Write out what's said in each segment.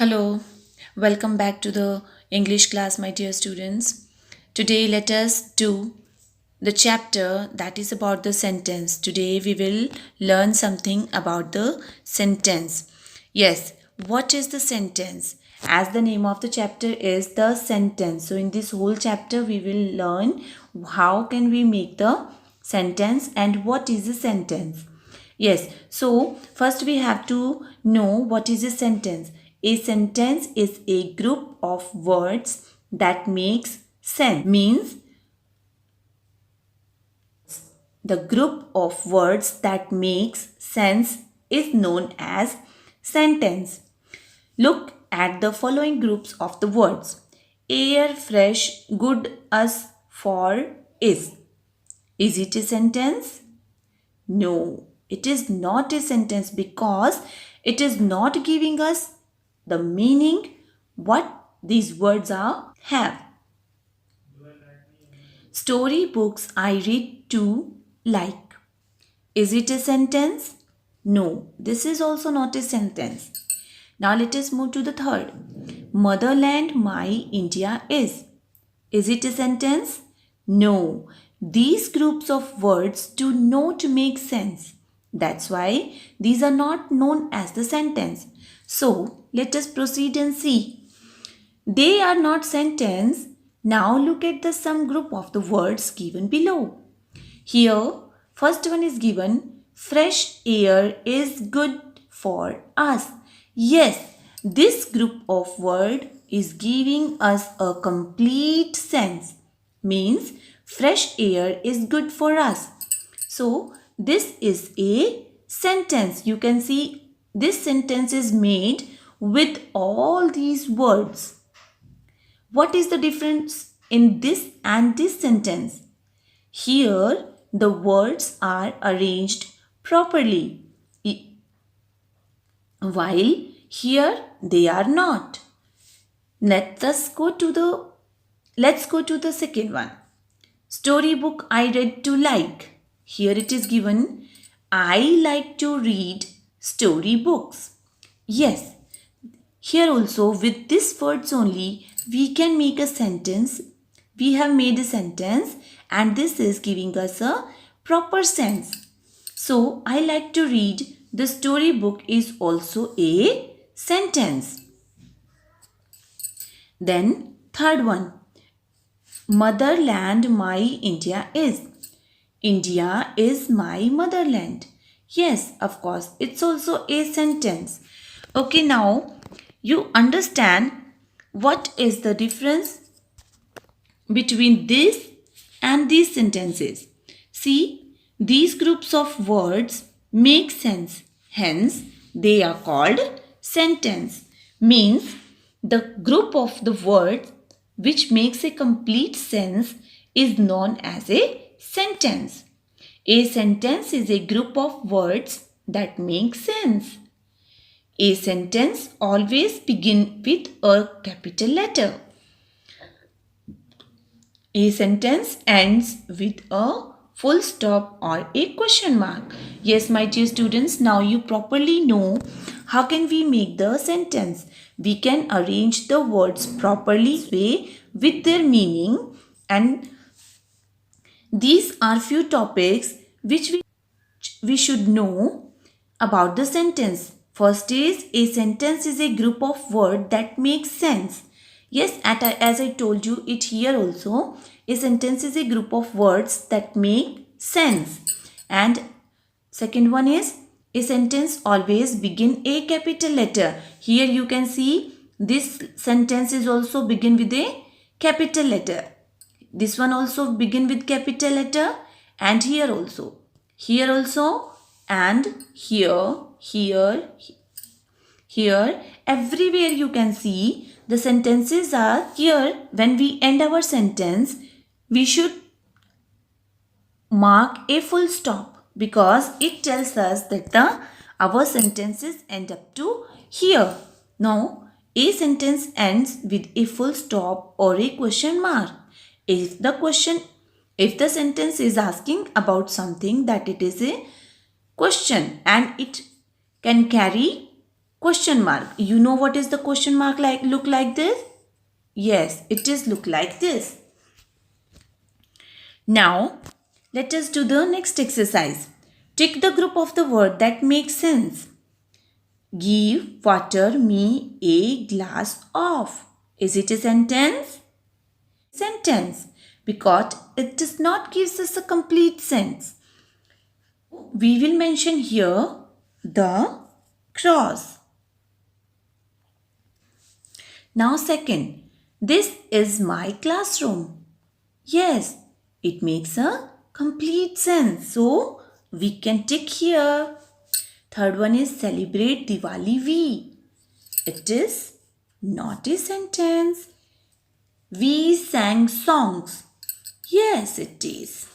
Hello, welcome back to the English class, my dear students. Today, let us do the chapter that is about the sentence. Today, we will learn something about the sentence. Yes, what is the sentence? As the name of the chapter is the sentence. So, in this whole chapter, we will learn how can we make the sentence and what is a sentence. Yes, so first we have to know what is a sentence. A sentence is a group of words that makes sense. Means the group of words that makes sense is known as sentence. Look at the following groups of the words. Air, fresh, good, us, for, is. Is it a sentence? No, it is not a sentence because it is not giving us the meaning what these words are have. Story books I read to like. Is it a sentence? No, this is also not a sentence. Now let us move to the third. Motherland my India is. Is it a sentence? No. These groups of words do not make sense. That's why these are not known as the sentence. So let us proceed and see. They are not sentence. Now look at the sum group of the words given below. Here, first one is given, fresh air is good for us. Yes, this group of word is giving us a complete sense. Means fresh air is good for us. So, this is a sentence. You can see this sentence is made with all these words. What is the difference in this and this sentence? Here, the words are arranged properly, while here they are not. Let's go to the second one. Storybook I read to like. Here it is given, I like to read storybooks. Yes, here also with these words only we can make a sentence. We have made a sentence and this is giving us a proper sense. So, I like to read the storybook is also a sentence. Then, third one. Motherland my India is. India is my motherland. Yes, of course, it's also a sentence. Okay, now you understand what is the difference between this and these sentences. See, these groups of words make sense. Hence, they are called sentence. Means the group of the words which makes a complete sense is known as a sentence. A sentence is a group of words that make sense. A sentence always begins with a capital letter. A sentence ends with a full stop or a question mark. Yes, my dear students, now you properly know how can we make the sentence. We can arrange the words properly with their meaning, and these are few topics which we should know about the sentence. First is a sentence is a group of words that makes sense. Yes, as I told you it here also, a sentence is a group of words that make sense. And second one is a sentence always begin a capital letter. Here you can see this sentence is also begin with a capital letter. This one also begin with capital letter, and here also. Here also, and here, everywhere you can see the sentences are here. When we end our sentence, we should mark a full stop because it tells us that our sentences end up to here. Now, a sentence ends with a full stop or a question mark. If the sentence is asking about something, that it is a question and it can carry Question mark. You know what is the question mark like? Look like this? Yes, it is look like this. Now, let us do the next exercise. Tick the group of the word that makes sense. Give water me a glass of. Is it a sentence? Sentence, because it does not give us a complete sense. We will mention here the cross. Now second, this is my classroom. Yes, it makes a complete sense. So we can tick here. Third one is celebrate Diwali we. It is not a sentence. We sang songs. Yes, it is.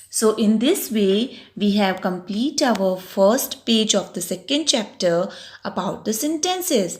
So in this way, we have complete our first page of the second chapter about the sentences.